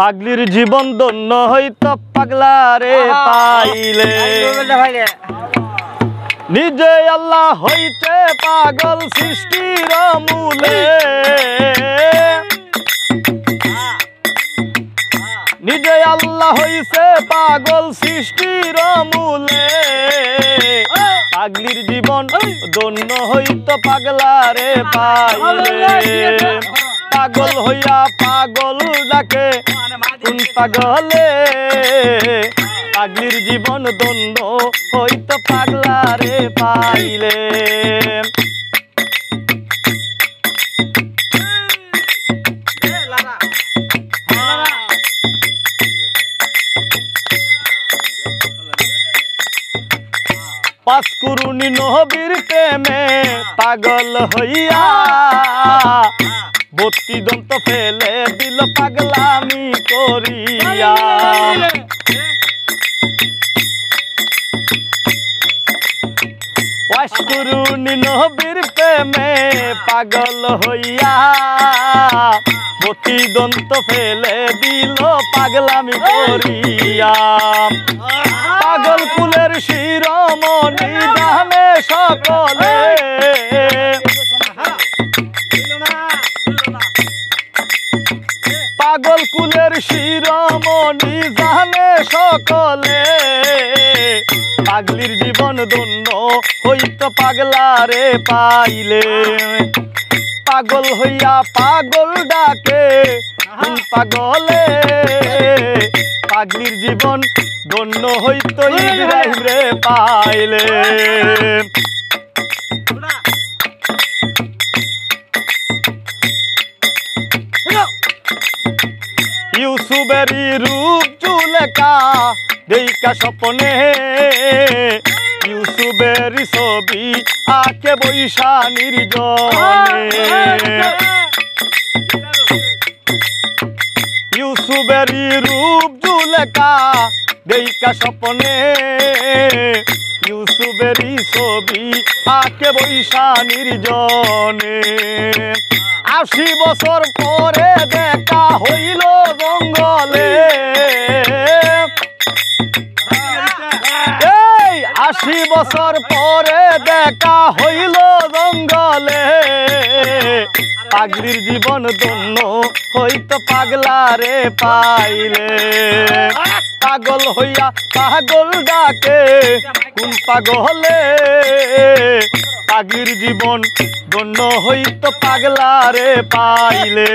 পাগলির জীবন ধন্য হইত পাগলা রে পাইলে নিজে আল্লাহ হইতে পাগল সৃষ্টির মূলে নিজে আল্লাহ হইছে পাগল সৃষ্টির মূলে পাগলির জীবন ধন্য হইত পাগলা রে পাইলে পাগল হইয়া পাগল ডাকে কোন পাগলে পাগলির জীবন ধন্য হইত পাগলা রে পাইলে পাঁচ কুরুনি নবীর প্রেমে পাগল হইয়া 32 দন্ত ফেলে দিল পাগলামি করিয়া পাঁচ কুরুনি নবীর প্রেমে পাগল হইয়া 32 দন্ত ফেলে দিল পাগলামি করিয়া পাগল কুলের শিরোমণি জানে সকলে পাগল কুলের শিরোমণি জানে সকলে পাগলির জীবন ধন্য হইত পাগলা রে পাইলে পাগল হইয়া পাগল ডাকে পাগলে পাগলির জীবন ধন্য হইত ইব্রাহিম রে পাইলে ইউসুফেরই রূপ চুলেকা দেইকা স্বপ্নে ইউসুফেরই ছবি আঁকে বৈশা নির্জনে ইউসুফেরই রূপ চুলেকা দেইকা স্বপ্নে ইউসুফেরই ছবি আঁকে বৈশা নির্জনে 80 বছর পরে দেখা হইল জঙ্গলে 80 বছর পরে দেখা হইল জঙ্গলে পাগলির জীবন ধন্য হইত পাগলা রে পাইলে পাগল হইয়া পাগল ডাকে কোন পাগলে পাগলির জীবন ধন্য হইত পাগলা রে পাইলে